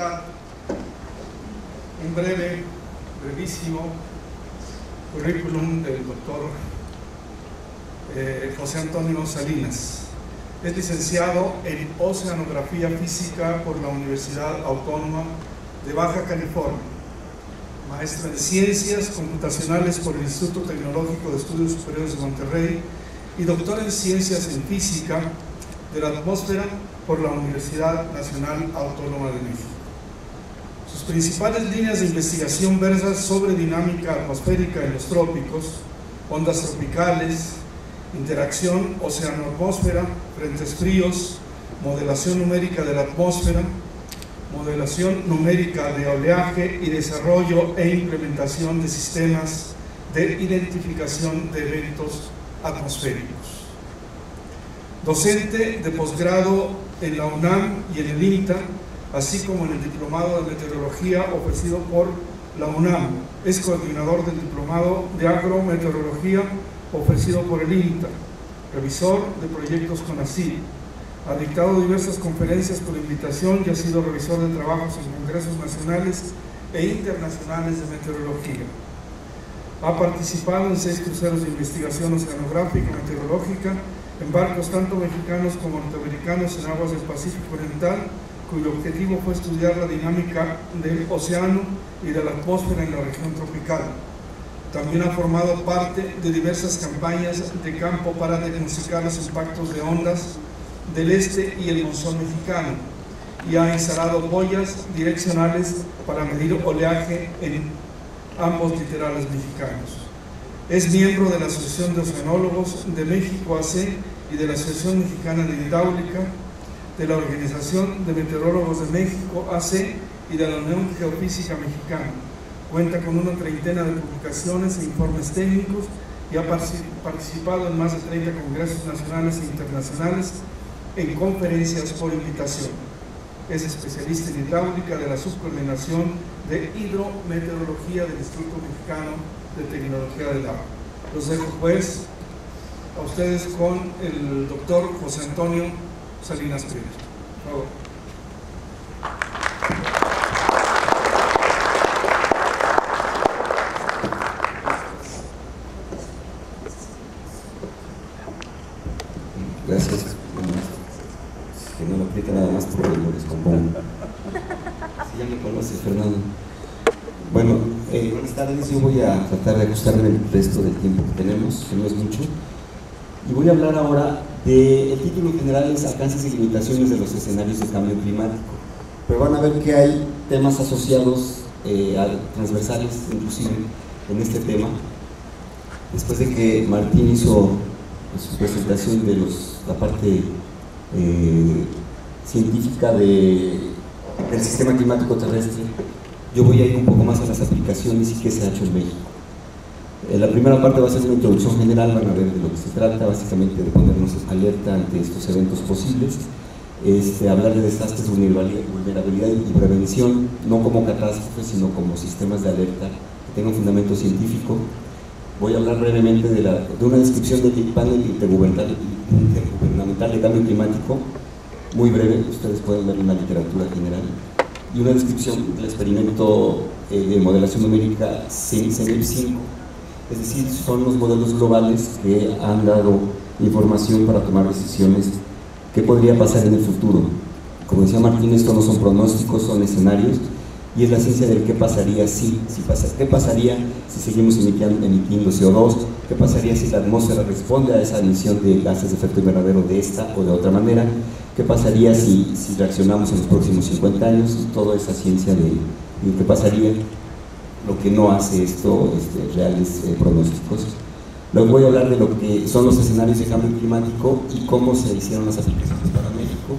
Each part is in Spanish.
presentar un brevísimo currículum del doctor José Antonio Salinas. Es licenciado en Oceanografía Física por la Universidad Autónoma de Baja California, maestro en Ciencias Computacionales por el Instituto Tecnológico de Estudios Superiores de Monterrey y doctor en Ciencias en Física de la Atmósfera por la Universidad Nacional Autónoma de México. Sus principales líneas de investigación versan sobre dinámica atmosférica en los trópicos, ondas tropicales, interacción océano-atmósfera, frentes fríos, modelación numérica de la atmósfera, modelación numérica de oleaje y desarrollo e implementación de sistemas de identificación de eventos atmosféricos. Docente de posgrado en la UNAM y en el INTA, así como en el Diplomado de Meteorología ofrecido por la UNAM. Es coordinador del Diplomado de Agrometeorología ofrecido por el INTA, revisor de proyectos CONACYT. Ha dictado diversas conferencias por invitación y ha sido revisor de trabajos en congresos nacionales e internacionales de meteorología. Ha participado en 6 cruceros de investigación oceanográfica y meteorológica en barcos tanto mexicanos como norteamericanos en aguas del Pacífico Oriental, cuyo objetivo fue estudiar la dinámica del océano y de la atmósfera en la región tropical. También ha formado parte de diversas campañas de campo para diagnosticar los impactos de ondas del este y el monzón mexicano, y ha instalado boyas direccionales para medir oleaje en ambos litorales mexicanos. Es miembro de la Asociación de Oceanólogos de México AC y de la Asociación Mexicana de Hidráulica, de la Organización de Meteorólogos de México AC y de la Unión Geofísica Mexicana. Cuenta con una treintena de publicaciones e informes técnicos y ha participado en más de 30 congresos nacionales e internacionales en conferencias por invitación. Es especialista en hidráulica de la Subcoordinación de Hidrometeorología del Instituto Mexicano de Tecnología del Agua. Los dejo pues a ustedes con el doctor José Antonio Salinas Pliego. Por favor. Gracias. Que no lo aprieta nada más porque lo descompongo. Si ya me conoces, Fernando. Bueno, buenas tardes. Yo voy a tratar de ajustarme el resto del tiempo que tenemos, que no es mucho. Y voy a hablar ahora el título general es Alcances y limitaciones de los escenarios de cambio climático. Pero van a ver que hay temas asociados, transversales inclusive, en este tema. Después de que Martín hizo su presentación de la parte científica del sistema climático terrestre, yo voy a ir un poco más a las aplicaciones y qué se ha hecho en México. La primera parte va a ser una introducción general, van a ver de lo que se trata, básicamente de ponernos alerta ante estos eventos posibles, hablar de desastres, vulnerabilidad y prevención, no como catástrofes, sino como sistemas de alerta que tengan fundamento científico. Voy a hablar brevemente de una descripción del panel intergubernamental de cambio climático, muy breve, ustedes pueden ver en la literatura general, y una descripción del experimento de modelación numérica CENIP-5, es decir, son los modelos globales que han dado información para tomar decisiones qué podría pasar en el futuro. Como decía Martín, esto no son pronósticos, son escenarios, y es la ciencia del qué pasaría qué pasaría si seguimos emitiendo CO2, qué pasaría si la atmósfera responde a esa emisión de gases de efecto invernadero de esta o de otra manera, qué pasaría si reaccionamos en los próximos 50 años, y toda esa ciencia de qué pasaría, lo que no hace esto, reales pronósticos. Luego voy a hablar de lo que son los escenarios de cambio climático y cómo se hicieron las aplicaciones para México.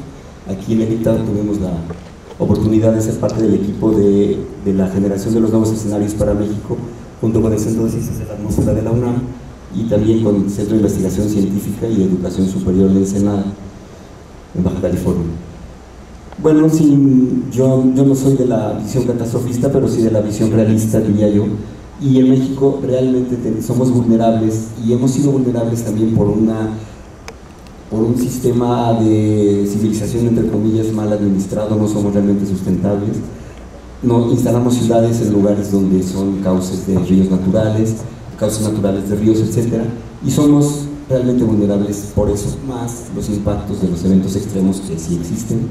Aquí en el INTA tuvimos la oportunidad de ser parte del equipo de la generación de los nuevos escenarios para México, junto con el Centro de Ciencias de la Atmósfera de la UNAM y también con el Centro de Investigación Científica y Educación Superior de Ensenada, en Baja California. Bueno, sí, yo no soy de la visión catastrofista, pero sí de la visión realista, diría yo, y en México realmente somos vulnerables, y hemos sido vulnerables también por una por un sistema de civilización, entre comillas, mal administrado, no somos realmente sustentables. No, instalamos ciudades en lugares donde son cauces de ríos naturales, cauces naturales de ríos, etc. Y somos realmente vulnerables por eso, más los impactos de los eventos extremos que sí existen.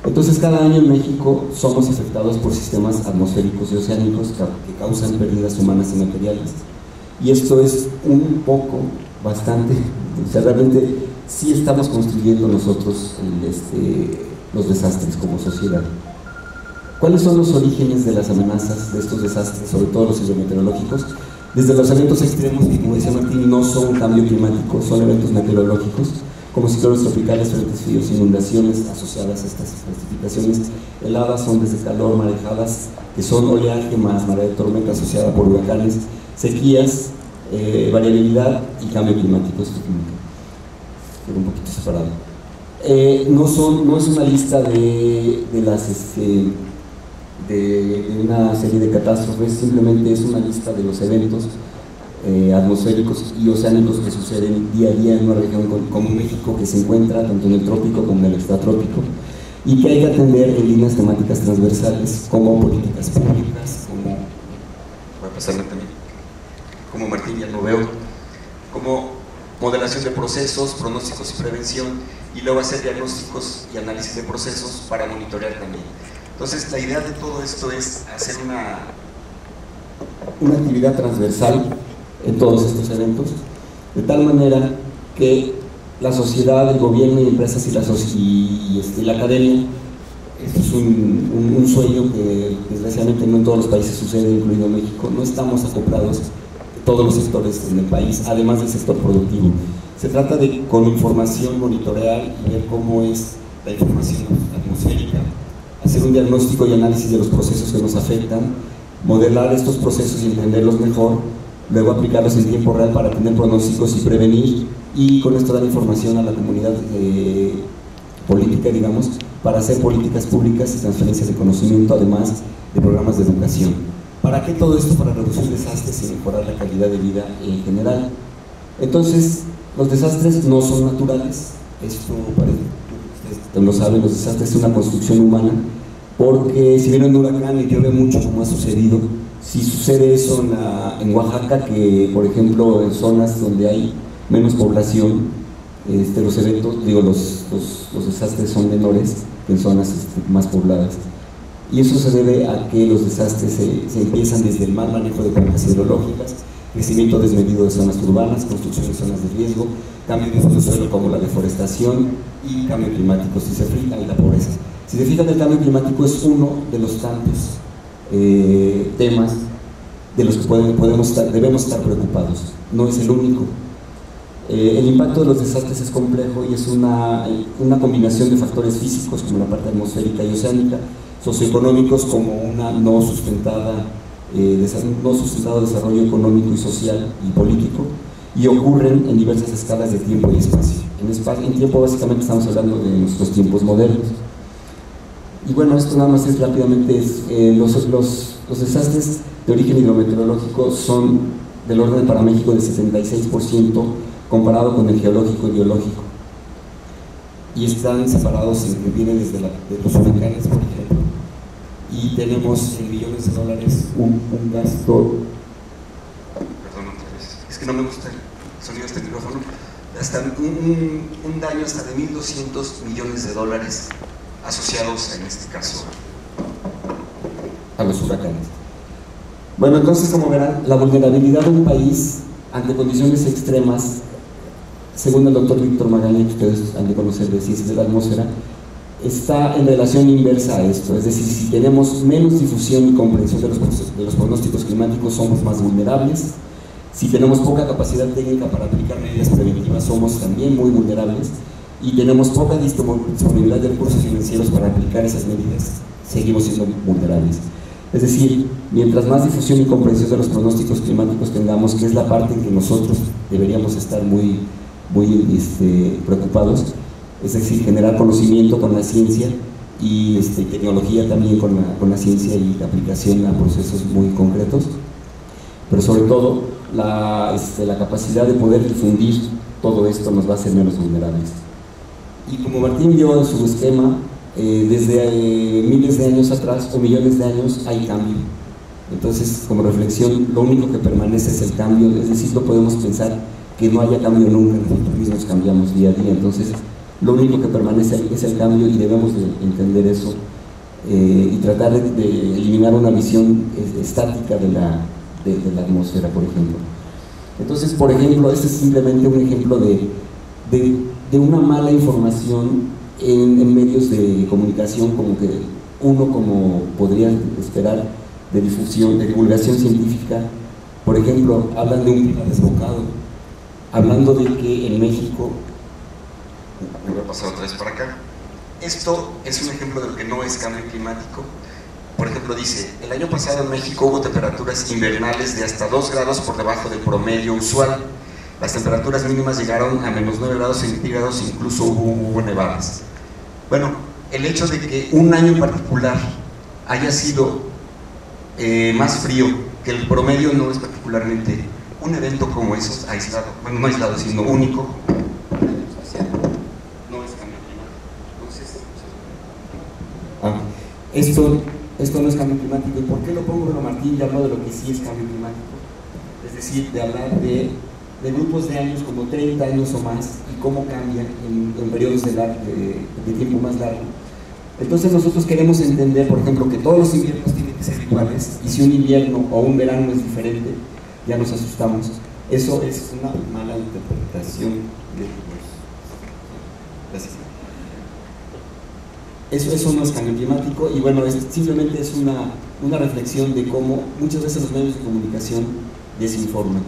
Entonces, cada año en México somos afectados por sistemas atmosféricos y oceánicos que causan pérdidas humanas y materiales. Y esto es un poco, bastante, o sea, realmente sí estamos construyendo nosotros los desastres como sociedad. ¿Cuáles son los orígenes de las amenazas de estos desastres, sobre todo los hidrometeorológicos? Desde los eventos extremos, que como decía Martín, no son cambio climático, son eventos meteorológicos, como ciclones tropicales, frentes fríos, inundaciones asociadas a estas precipitaciones heladas, ondas de calor, marejadas, que son oleaje más marea de tormenta asociada por huracanes, sequías, variabilidad y cambio climático. Esto es un poquito separado. No es una lista de una serie de catástrofes, simplemente es una lista de los eventos atmosféricos y oceánicos que suceden día a día en una región como México, que se encuentra tanto en el trópico como en el extratrópico, y que hay que atender en líneas temáticas transversales como políticas públicas, como Martín ya lo veo, como modelación de procesos, pronósticos y prevención, y luego hacer diagnósticos y análisis de procesos para monitorear también. Entonces, la idea de todo esto es hacer una actividad transversal en todos estos eventos, de tal manera que la sociedad, el gobierno y empresas y la academia, esto es un sueño que desgraciadamente no en todos los países sucede, incluido México, no estamos acoplados todos los sectores en el país, además del sector productivo. Se trata de, con información, monitorear y ver cómo es la información atmosférica, hacer un diagnóstico y análisis de los procesos que nos afectan, modelar estos procesos y entenderlos mejor, luego aplicarlos en tiempo real para tener pronósticos y prevenir, y con esto dar información a la comunidad política, digamos, para hacer políticas públicas y transferencias de conocimiento, además de programas de educación. ¿Para qué todo esto? Para reducir desastres y mejorar la calidad de vida en general. Entonces, los desastres no son naturales, esto ustedes lo saben, los desastres son una construcción humana, porque si viene un huracán y llueve mucho, como ha sucedido, si sucede eso en Oaxaca, que por ejemplo en zonas donde hay menos población, los eventos, los desastres son menores que en zonas más pobladas. Y eso se debe a que los desastres se empiezan desde el mal manejo de cuencas hidrológicas, crecimiento desmedido de zonas urbanas, construcción de zonas de riesgo, cambio de uso del suelo como la deforestación y cambio climático, si se fijan, y la pobreza. Si se fijan, el cambio climático es uno de los tantos temas de los que debemos estar preocupados, no es el único. El impacto de los desastres es complejo y es una combinación de factores físicos como la parte atmosférica y oceánica, socioeconómicos como una no sustentado desarrollo económico y social y político, y ocurren en diversas escalas de tiempo y espacio. En tiempo básicamente estamos hablando de nuestros tiempos modernos. Y bueno, esto nada más es rápidamente, los desastres de origen hidrometeorológico son del orden para México del 76% comparado con el geológico y biológico. Y están separados en que viene desde los huracanes, por ejemplo. Y tenemos en millones de dólares un gasto, perdón, es que no me gusta el sonido de este micrófono, hasta un daño hasta de 1.200 millones de dólares asociados en este caso a los huracanes. Bueno, entonces, como verán, la vulnerabilidad de un país ante condiciones extremas, según el doctor Víctor Magaña, que ustedes han de conocer de Ciencias de la Atmósfera, está en relación inversa a esto. Es decir, si tenemos menos difusión y comprensión de los pronósticos climáticos, somos más vulnerables. Si tenemos poca capacidad técnica para aplicar medidas preventivas, somos también muy vulnerables. Y tenemos poca disponibilidad de recursos financieros para aplicar esas medidas, seguimos siendo vulnerables. Es decir, mientras más difusión y comprensión de los pronósticos climáticos tengamos, que es la parte en que nosotros deberíamos estar muy preocupados, es decir, generar conocimiento con la ciencia y tecnología también con la ciencia y la aplicación a procesos muy concretos, pero sobre todo la capacidad de poder difundir todo esto nos va a hacer menos vulnerables. Y como Martín vio en su esquema, desde miles de años atrás o millones de años hay cambio. Entonces, como reflexión, lo único que permanece es el cambio, es decir, no podemos pensar que no haya cambio nunca, nosotros mismos cambiamos día a día. Entonces, lo único que permanece es el cambio y debemos de entender eso y tratar de eliminar una visión estática de la atmósfera, por ejemplo. Entonces, por ejemplo, este es simplemente un ejemplo de una mala información en medios de comunicación, como que uno, como podría esperar, de difusión, de divulgación científica. Por ejemplo, hablan de un clima desbocado, hablando de que en México, me voy a pasar otra vez para acá, esto es un ejemplo de lo que no es cambio climático. Por ejemplo, dice, el año pasado en México hubo temperaturas invernales de hasta 2 grados por debajo del promedio usual. Las temperaturas mínimas llegaron a menos 9 grados centígrados, incluso hubo nevadas. Bueno, el hecho de que un año en particular haya sido más frío que el promedio no es particularmente un evento como esos aislado, bueno, no aislado, sino único, no es cambio climático. Entonces, esto no es cambio climático. ¿Y por qué lo pongo? Bueno, Martín ya habló de lo que sí es cambio climático, es decir, de hablar de grupos de años como 30 años o más y cómo cambian en periodos de tiempo más largo. Entonces nosotros queremos entender, por ejemplo, que todos los inviernos tienen que ser iguales, y si un invierno o un verano es diferente, ya nos asustamos. Eso es una mala interpretación de Gracias. Eso no es cambio climático, y bueno, simplemente es una reflexión de cómo muchas veces los medios de comunicación desinforman.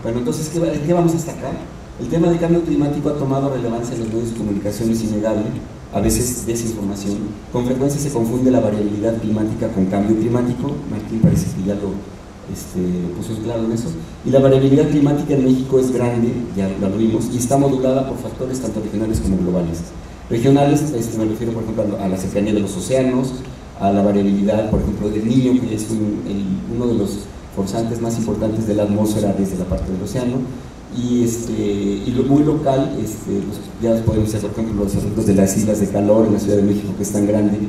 Bueno, entonces, ¿qué vamos a destacar? El tema del cambio climático ha tomado relevancia en los medios de comunicación, es innegable, a veces desinformación. Con frecuencia se confunde la variabilidad climática con cambio climático. Martín parece que ya lo puso en claro en eso. Y la variabilidad climática en México es grande, ya lo vimos, y está modulada por factores tanto regionales como globales. Regionales, me refiero por ejemplo a la cercanía de los océanos, a la variabilidad, por ejemplo, del Niño, que es uno de los forzantes más importantes de la atmósfera desde la parte del océano, y lo muy local, ya podemos ver, por ejemplo, los efectos de las islas de calor en la Ciudad de México, que es tan grande,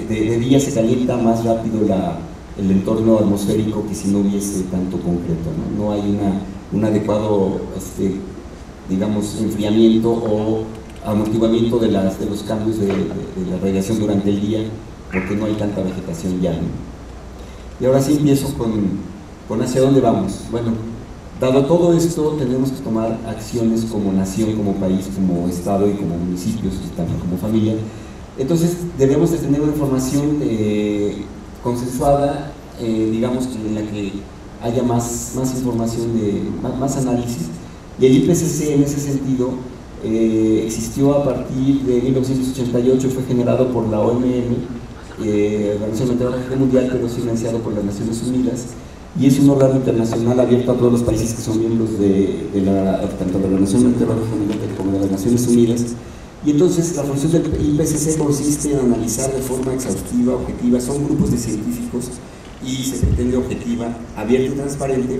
de día se calienta más rápido el entorno atmosférico que si no hubiese tanto concreto, no hay un adecuado, digamos, enfriamiento o amortiguamiento de los cambios de la radiación durante el día, porque no hay tanta vegetación ya, ¿no? Y ahora sí empiezo con hacia dónde vamos. Bueno, dado todo esto, tenemos que tomar acciones como nación, como país, como estado y como municipios, y también como familia. Entonces debemos de tener una información consensuada, digamos, en la que haya más información, más análisis. Y el IPCC en ese sentido existió a partir de 1988, fue generado por la OMM, Organización Meteorológica Mundial, pero es financiado por las Naciones Unidas, y es un órgano internacional abierto a todos los países que son miembros tanto de la Organización Meteorológica Mundial como de las Naciones Unidas. Y entonces la función del IPCC consiste en analizar de forma exhaustiva, objetiva, son grupos de científicos y se pretende objetiva, abierta y transparente,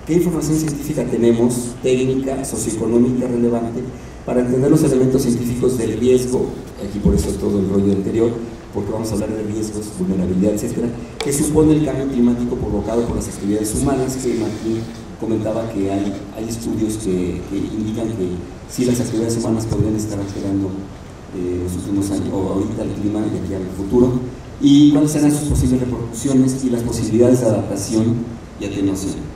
qué información científica tenemos, técnica, socioeconómica relevante, para entender los elementos científicos del riesgo, aquí por eso todo el rollo anterior, porque vamos a hablar de riesgos, vulnerabilidad, etcétera, que supone el cambio climático provocado por las actividades humanas, que Martín comentaba que hay estudios que indican que sí, las actividades humanas podrían estar alterando los últimos años, o ahorita el clima de aquí al futuro, y cuáles serán sus posibles repercusiones y las posibilidades de adaptación y atenuación.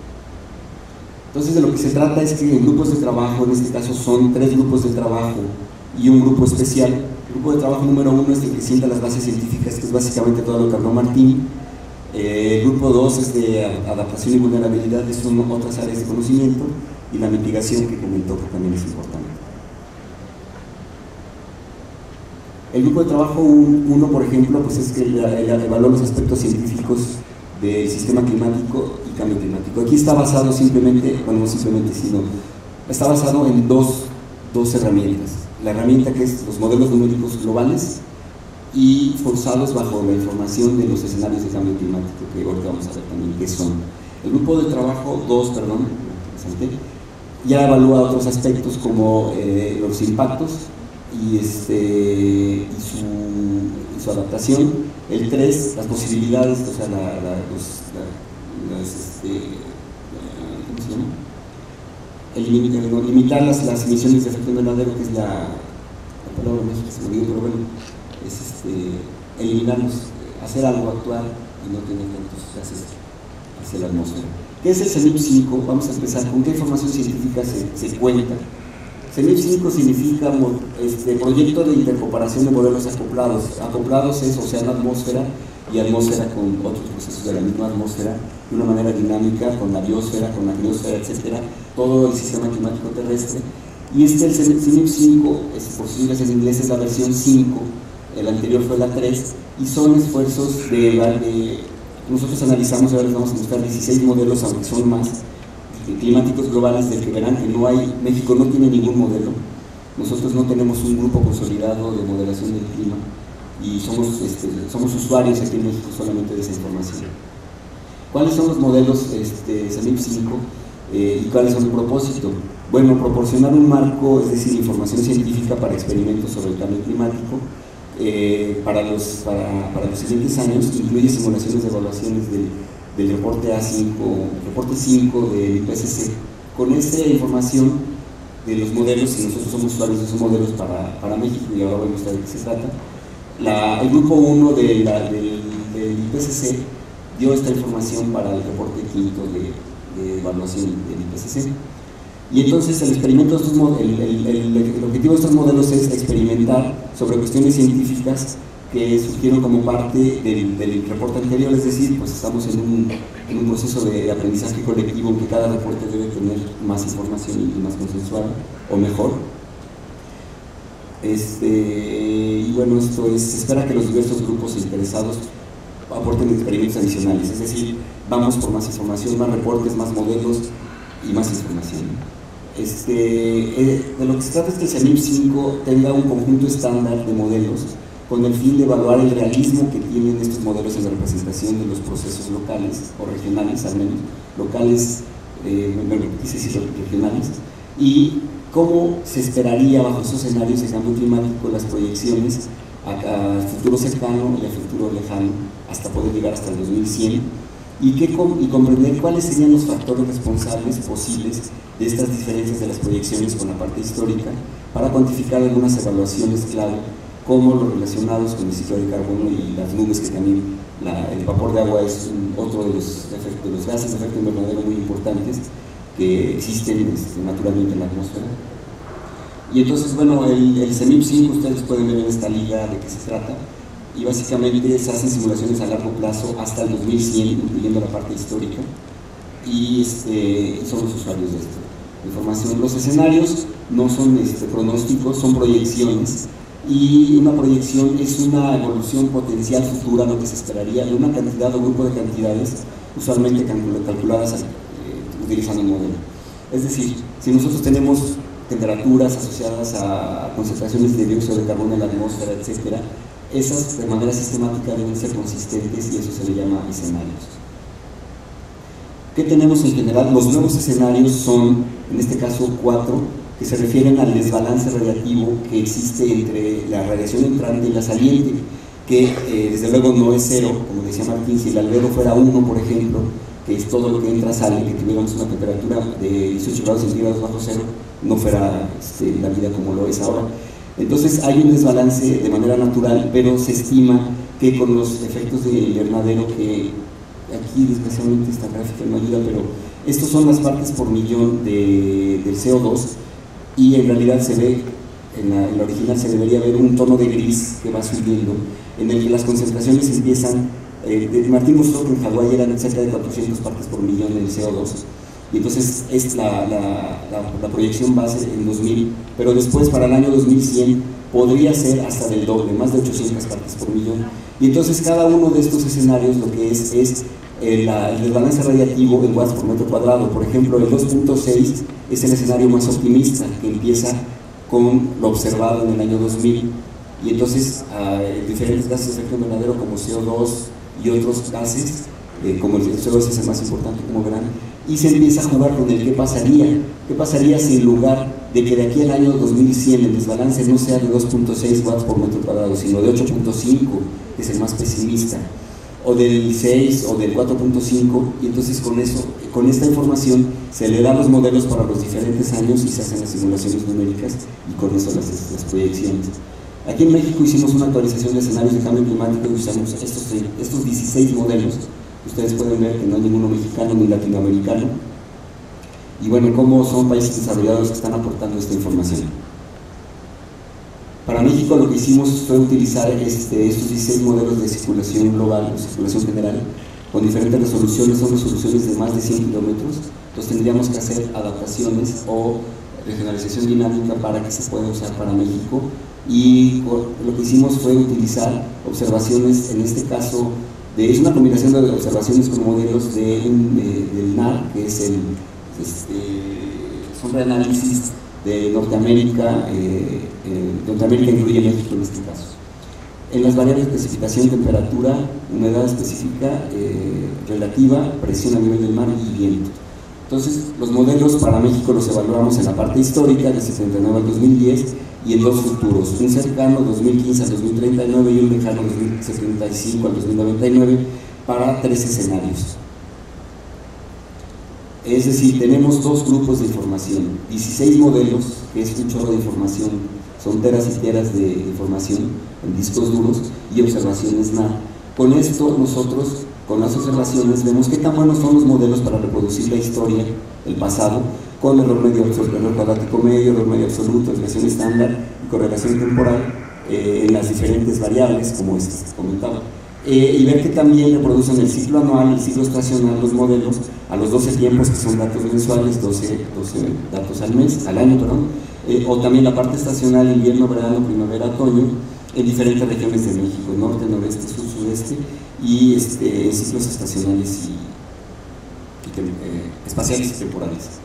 Entonces, de lo que se trata es que en grupos de trabajo, en este caso son 3 grupos de trabajo y un grupo especial. El grupo de trabajo número 1 es el que sienta las bases científicas, que es básicamente todo lo que habló Martín. El grupo 2 es de adaptación y vulnerabilidad, que son otras áreas de conocimiento, y la mitigación, que comentó que también es importante. El grupo de trabajo 1, por ejemplo, pues es que evalúa los aspectos científicos del sistema climático y cambio climático. Aquí está basado simplemente, bueno, no simplemente, sino está basado en dos herramientas. La herramienta que es los modelos numéricos globales y forzados bajo la información de los escenarios de cambio climático, que ahorita vamos a ver también qué son. El grupo de trabajo 2, ya evalúa otros aspectos como los impactos y su adaptación. El 3, las posibilidades, o sea, ¿cómo se llama? Limitar las emisiones de efecto invernadero, que es la palabra más que se me olvidó, pero bueno, es eliminarlos, hacer algo, actuar y no tener tantos gases hacia la atmósfera. ¿Qué es el CENIP 5? Vamos a empezar con qué información científica se cuenta. CENIP 5 significa proyecto de intercomparación de modelos acoplados. Acoplados es océano, atmósfera y atmósfera con otros procesos de la misma atmósfera de una manera dinámica, con la biosfera, con la criosfera, etcétera, todo el sistema climático terrestre. Y el CENIP 5, por siglas en inglés, es la versión 5, el anterior fue la 3, y son esfuerzos nosotros analizamos, ahora les vamos a mostrar 16 modelos, aunque son más, climáticos globales, del que verán que México no tiene ningún modelo. Nosotros no tenemos un grupo consolidado de modelación del clima y somos usuarios aquí en México solamente de esa información. ¿Cuáles son los modelos CENIP 5 y cuál es su propósito? Bueno, proporcionar un marco, es decir, información científica para experimentos sobre el cambio climático. Para los siguientes años incluye simulaciones de evaluaciones del reporte A5, reporte 5 del IPCC. Con esta información de los modelos, y nosotros somos usuarios de esos modelos para México, y ahora voy a mostrar de qué se trata, el grupo 1 del IPCC dio esta información para el reporte quinto de evaluación del IPCC. Y entonces el objetivo de estos modelos es experimentar sobre cuestiones científicas que surgieron como parte del reporte anterior, es decir, pues estamos en un proceso de aprendizaje colectivo en que cada reporte debe tener más información y más consensual o mejor. Y bueno, se espera que los diversos grupos interesados aporten experimentos adicionales, es decir, vamos por más información, más reportes, más modelos y más información. De lo que se trata es que el CENIP 5 tenga un conjunto estándar de modelos con el fin de evaluar el realismo que tienen estos modelos en la representación de los procesos locales o regionales, al menos locales, quise decir regionales, y cómo se esperaría bajo esos escenarios de cambio climático las proyecciones a futuro cercano y a futuro lejano, hasta poder llegar hasta el 2100, y comprender cuáles serían los factores responsables posibles de estas diferencias de las proyecciones con la parte histórica, para cuantificar algunas evaluaciones clave, como los relacionados con el ciclo de carbono y las nubes, que también el vapor de agua es otro de los gases de efecto invernadero muy importantes que existen naturalmente en la atmósfera. Y entonces, bueno, el CENIP 5, ustedes pueden ver en esta liga de qué se trata, y básicamente se hacen simulaciones a largo plazo hasta el 2100, incluyendo la parte histórica, y son los usuarios de esto. Información. Los escenarios no son pronósticos, son proyecciones, y una proyección es una evolución potencial futura, lo que se esperaría de una cantidad o grupo de cantidades usualmente calculadas utilizando un modelo. Es decir, si nosotros tenemos temperaturas asociadas a concentraciones de dióxido de carbono en la atmósfera, etcétera, esas de manera sistemática deben ser consistentes, y eso se le llama escenarios. ¿Qué tenemos en general? Los nuevos escenarios son, en este caso, 4, que se refieren al desbalance radiativo que existe entre la radiación entrante y la saliente, que desde luego no es 0, como decía Martín. Si el albedo fuera 1, por ejemplo, que es todo lo que entra, sale, que tuviéramos una temperatura de 18 grados centígrados bajo 0, no fuera la vida como lo es ahora. Entonces hay un desbalance de manera natural, pero se estima que con los efectos de invernadero, que aquí desgraciadamente esta gráfica no ayuda, pero estos son las partes por millón del CO2, y en realidad se ve, en la original se debería ver un tono de gris que va subiendo, en el que las concentraciones empiezan, Martín mostró que en Hawái eran cerca de 400 partes por millón del CO2, y entonces es la proyección base en 2000, pero después para el año 2100 podría ser hasta del doble, más de 800 partes por millón. Y entonces cada uno de estos escenarios lo que es el desbalance radiativo en watts por metro cuadrado. Por ejemplo, el 2.6 es el escenario más optimista, que empieza con lo observado en el año 2000, y entonces diferentes gases de efecto invernadero como CO2 y otros gases, como el CO2 es el más importante, como verán, y se empieza a jugar con el qué pasaría si en lugar de que de aquí al año 2100 el desbalance no sea de 2.6 watts por metro cuadrado, sino de 8.5, que es el más pesimista, o del 6 o del 4.5, y entonces con esta información se le dan los modelos para los diferentes años y se hacen las simulaciones numéricas y con eso las proyecciones. Aquí en México hicimos una actualización de escenarios de cambio climático y usamos estos 16 modelos. Ustedes pueden ver que no hay ninguno mexicano ni latinoamericano, y bueno, cómo son países desarrollados que están aportando esta información. Para México lo que hicimos fue utilizar estos 16 modelos de circulación global o circulación general con diferentes resoluciones, son resoluciones de más de 100 kilómetros, entonces tendríamos que hacer adaptaciones o regionalización dinámica para que se pueda usar para México, y lo que hicimos fue utilizar observaciones, en este caso, es una combinación de observaciones con modelos del NAR, que es son reanálisis de Norteamérica, Norteamérica incluye México en este caso. En las variables de precipitación, temperatura, humedad específica, relativa, presión a nivel del mar y viento. Entonces, los modelos para México los evaluamos en la parte histórica, del 79 al 2010, y en dos futuros, un cercano 2015 al 2039 y un lejano 2075 al 2099, para 3 escenarios. Es decir, tenemos dos grupos de información, 16 modelos, que es un chorro de información, son teras y teras de información en discos duros, y observaciones NAR. Con esto nosotros, con las observaciones, vemos qué tan buenos son los modelos para reproducir la historia, el pasado, con error medio absoluto, error cuadrático medio, error medio absoluto, desviación estándar y correlación temporal en las diferentes variables, como comentaba. Y ver que también reproducen el ciclo anual, el ciclo estacional, los modelos, a los 12 tiempos, que son datos mensuales, 12 datos al año, o también la parte estacional, invierno, verano, primavera, otoño, en diferentes regiones de México, norte, noreste, sur, sureste, y ciclos estacionales y espaciales y temporales.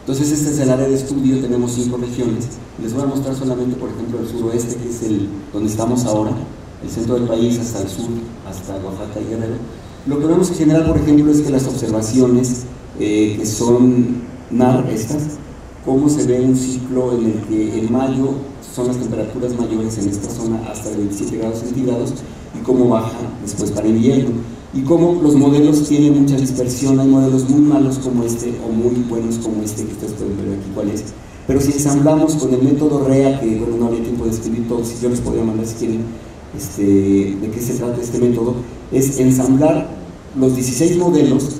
Entonces, este es el área de estudio, tenemos 5 regiones. Les voy a mostrar solamente, por ejemplo, el suroeste, que es donde estamos ahora, el centro del país hasta el sur, hasta Oaxaca y Guerrero. Lo que vemos en general, por ejemplo, es que las observaciones que son NAR, cómo se ve un ciclo en el que en mayo son las temperaturas mayores en esta zona hasta de 27 grados centígrados, y cómo baja después para invierno, y cómo los modelos tienen mucha dispersión. Hay modelos muy malos como o muy buenos como que ustedes pueden ver aquí cuál es, pero si ensamblamos con el método REA, que bueno, no había tiempo de escribir todo, si yo les podría mandar si quieren de qué se trata este método, es ensamblar los 16 modelos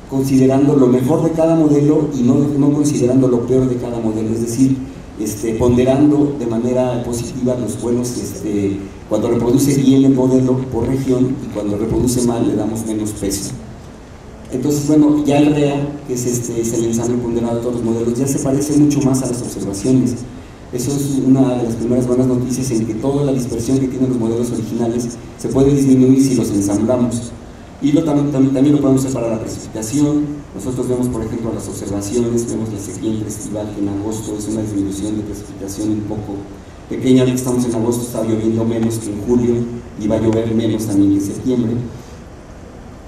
considerando lo mejor de cada modelo y no considerando lo peor de cada modelo, es decir, ponderando de manera positiva los buenos, cuando reproduce bien el modelo por región, y cuando reproduce mal le damos menos peso. Entonces, bueno, ya el REA, que es el ensamble ponderado de todos los modelos, ya se parece mucho más a las observaciones. Eso es una de las primeras buenas noticias, en que toda la dispersión que tienen los modelos originales se puede disminuir si los ensamblamos. Y también lo podemos hacer para la precipitación. Nosotros vemos, por ejemplo, las observaciones, vemos la sequía interestival, que en agosto es una disminución de precipitación un poco pequeña. Ahora que estamos en agosto está lloviendo menos que en julio, y va a llover menos también que en septiembre.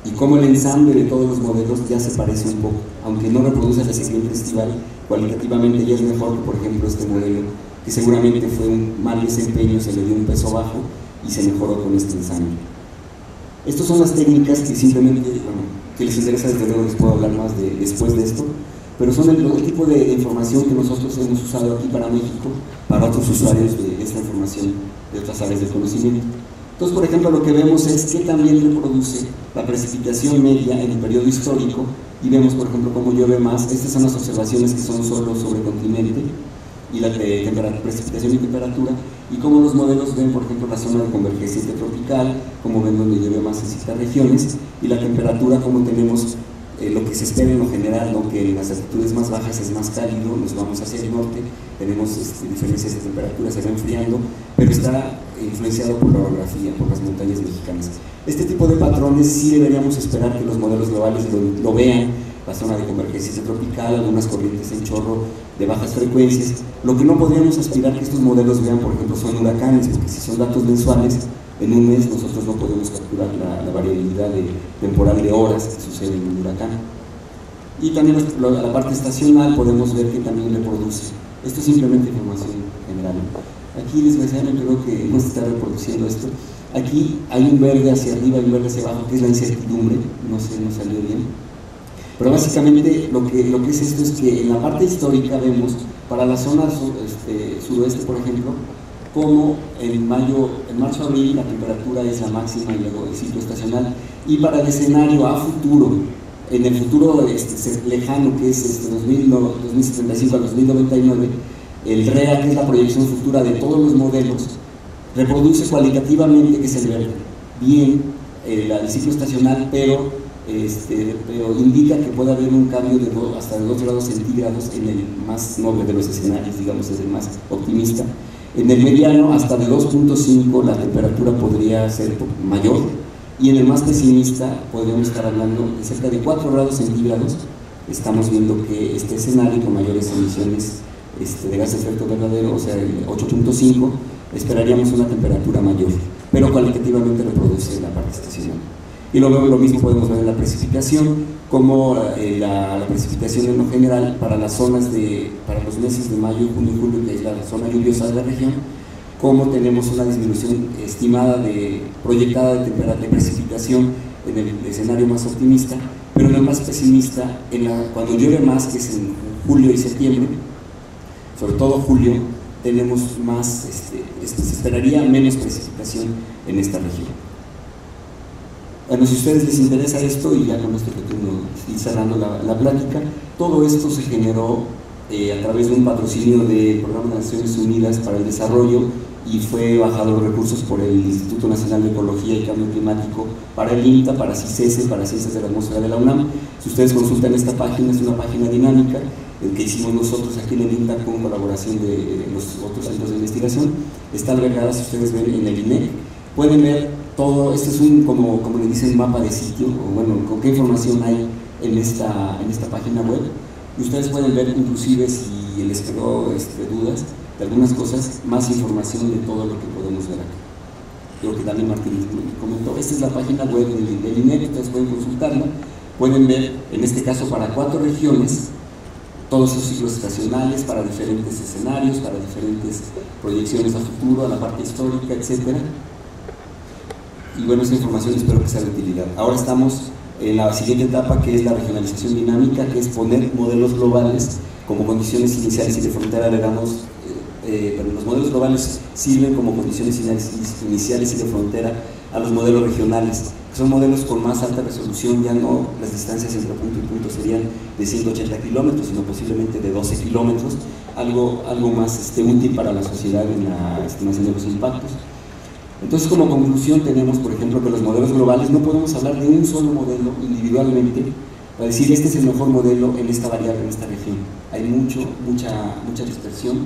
Y como el ensamble de todos los modelos ya se parece un poco, aunque no reproduce la sequía interestival, cualitativamente ya es mejor que, por ejemplo, este modelo, que seguramente fue un mal desempeño, se le dio un peso bajo y se mejoró con este ensamble. Estas son las técnicas que simplemente, que les interesa, desde luego les puedo hablar más después de esto, pero son el tipo de información que nosotros hemos usado aquí para México, para otros usuarios de esta información de otras áreas del conocimiento. Entonces, por ejemplo, lo que vemos es que también reproduce la precipitación media en el periodo histórico, y vemos, por ejemplo, cómo llueve más. Estas son las observaciones que son solo sobre continente, y la precipitación y temperatura, y cómo los modelos ven, por ejemplo, la zona de convergencia intertropical, cómo ven donde llueve más en ciertas regiones, y la temperatura, como tenemos lo que se espera en lo general, ¿no? Que en las altitudes más bajas es más cálido, nos vamos hacia el norte, tenemos diferencias de temperatura, se va enfriando, pero está influenciado por la orografía, por las montañas mexicanas. Este tipo de patrones sí deberíamos esperar que los modelos globales lo vean, la zona de convergencia intertropical, algunas corrientes en chorro de bajas frecuencias. Lo que no podríamos aspirar que estos modelos vean, por ejemplo, son huracanes, porque si son datos mensuales, en un mes nosotros no podemos capturar la variabilidad temporal de horas que sucede en un huracán. Y también la parte estacional podemos ver que también reproduce. Esto es simplemente información general. Aquí desgraciadamente creo que no se está reproduciendo esto. Aquí hay un verde hacia arriba y un verde hacia abajo, que es la incertidumbre, no sé, no salió bien. Pero básicamente lo que es esto es que en la parte histórica vemos, para la zona suroeste, por ejemplo, como en marzo-abril la temperatura es la máxima y luego el ciclo estacional, y para el escenario a futuro, en el futuro lejano, que es 2075 al 2099, el REA, que es la proyección futura de todos los modelos, reproduce cualitativamente, que es el verde, bien el ciclo estacional, pero indica que puede haber un cambio de hasta de 2 grados centígrados en el más noble de los escenarios, digamos, es el más optimista. En el mediano, hasta de 2.5 la temperatura podría ser mayor, y en el más pesimista podríamos estar hablando de cerca de 4 grados centígrados. Estamos viendo que este escenario con mayores emisiones de gas de efecto invernadero, o sea, el 8.5, esperaríamos una temperatura mayor, pero cualitativamente reproduce la parte estacional. Y luego lo mismo podemos ver en la precipitación, como la precipitación en lo general para las zonas para los meses de mayo, junio y julio, que es la zona lluviosa de la región, como tenemos una disminución estimada proyectada de precipitación en el escenario más optimista, pero en el más pesimista, cuando llueve más, que es en julio y septiembre, sobre todo julio, tenemos más, se esperaría menos precipitación en esta región. Bueno, si a ustedes les interesa esto, y ya con esto pretendo ir cerrando la plática, todo esto se generó a través de un patrocinio del Programa de Naciones Unidas para el Desarrollo, y fue bajado los recursos por el Instituto Nacional de Ecología y Cambio Climático, para el INTA, para CICESE, para Ciencias de la Atmósfera de la UNAM. Si ustedes consultan esta página, es una página dinámica que hicimos nosotros aquí en el INTA con colaboración de los otros centros de investigación. Está albergada, si ustedes ven, en el INEC. Pueden ver todo, esto es como le dicen, mapa de sitio, o bueno, con qué información hay en esta página web. Y ustedes pueden ver, inclusive, si les quedó dudas de algunas cosas, más información de todo lo que podemos ver aquí. Creo que Dani Martínez comentó, esta es la página web del INEC, ustedes pueden consultarla, pueden ver, en este caso, para 4 regiones, todos esos ciclos estacionales, para diferentes escenarios, para diferentes proyecciones a futuro, a la parte histórica, etcétera. Y bueno, esta información espero que sea de utilidad. Ahora estamos en la siguiente etapa, que es la regionalización dinámica, que es poner modelos globales como condiciones iniciales y de frontera. Pero los modelos globales sirven como condiciones iniciales y de frontera a los modelos regionales, que son modelos con más alta resolución. Ya no las distancias entre punto y punto serían de 180 kilómetros, sino posiblemente de 12 kilómetros, algo más útil para la sociedad en la estimación de los impactos. Entonces, como conclusión, tenemos, por ejemplo, que los modelos globales no podemos hablar de un solo modelo individualmente para decir este es el mejor modelo en esta variable, en esta región. Hay mucha dispersión,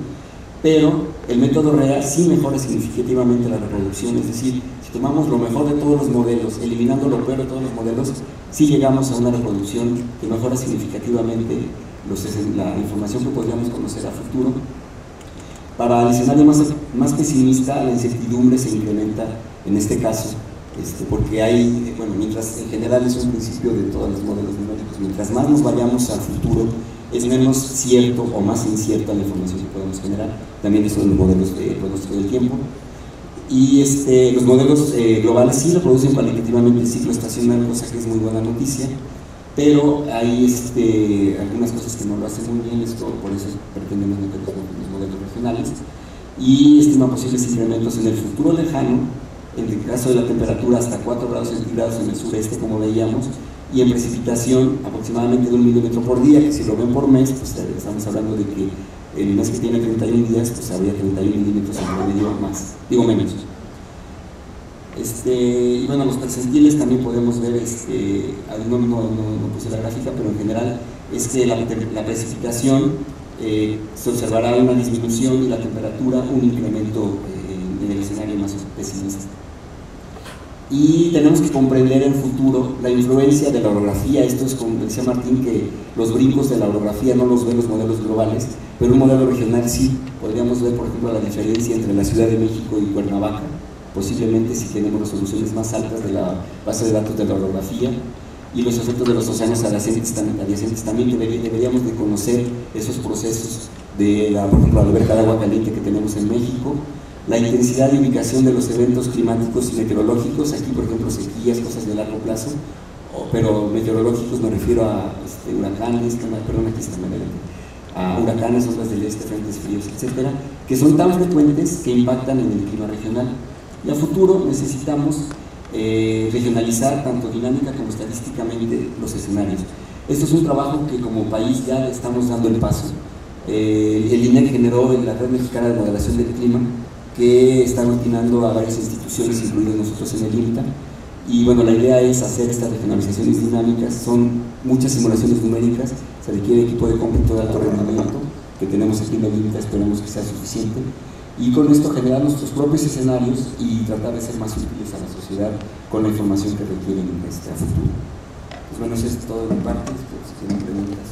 pero el método REA sí mejora significativamente la reproducción. Es decir, si tomamos lo mejor de todos los modelos, eliminando lo peor de todos los modelos, sí llegamos a una reproducción que mejora significativamente la información que podríamos conocer a futuro. Para el escenario más pesimista, la incertidumbre se incrementa en este caso, porque mientras en general es un principio de todos los modelos numéricos, mientras más nos vayamos al futuro, es menos cierto o más incierta la información que podemos generar. También eso de los modelos de pronóstico del tiempo. Y los modelos globales sí reproducen cualitativamente el ciclo estacional, cosa que es muy buena noticia, pero hay algunas cosas que no lo hacen muy bien. Por eso pretendemos meter los modelos regionales, y estima posibles incrementos en el futuro lejano, en el caso de la temperatura hasta 4 grados centígrados en el sureste, como veíamos, y en precipitación aproximadamente de 1 milímetro por día, que si lo ven por mes, pues estamos hablando de que el mes que tiene 31 días, pues habría 31 milímetros en promedio más, menos. Y bueno, los percentiles también podemos ver, no puse la gráfica, pero en general es que la precipitación se observará una disminución, y la temperatura un incremento en el escenario más pesimista. Y tenemos que comprender en futuro la influencia de la orografía. Esto es, como decía Martín, que los brincos de la orografía no los ven los modelos globales, pero un modelo regional sí. Podríamos ver, por ejemplo, la diferencia entre la Ciudad de México y Cuernavaca, posiblemente si tenemos resoluciones más altas de la base de datos de la orografía. y los efectos de los océanos adyacentes también deberíamos de conocer esos procesos de por ejemplo, la alberca de agua caliente que tenemos en México, la intensidad y ubicación de los eventos climáticos y meteorológicos, aquí por ejemplo sequías, cosas de largo plazo, pero meteorológicos me refiero a huracanes, a huracanes, ondas del este, frentes fríos, etcétera, que son tan frecuentes que impactan en el clima regional. Y a futuro necesitamos regionalizar tanto dinámica como estadísticamente los escenarios. Esto es un trabajo que como país ya estamos dando el paso. El INEC generó la Red Mexicana de Modelación del Clima, que está aglutinando a varias instituciones, incluidos nosotros en el INTA, y bueno, la idea es hacer estas regionalizaciones dinámicas. Son muchas simulaciones numéricas, se requiere equipo de cómputo de alto rendimiento, que tenemos aquí en el INTA, esperemos que sea suficiente, y con esto generar nuestros propios escenarios y tratar de ser más útiles a la sociedad con la información que requieren a futuro. Pues bueno, eso es todo de mi parte, espero que tienen preguntas.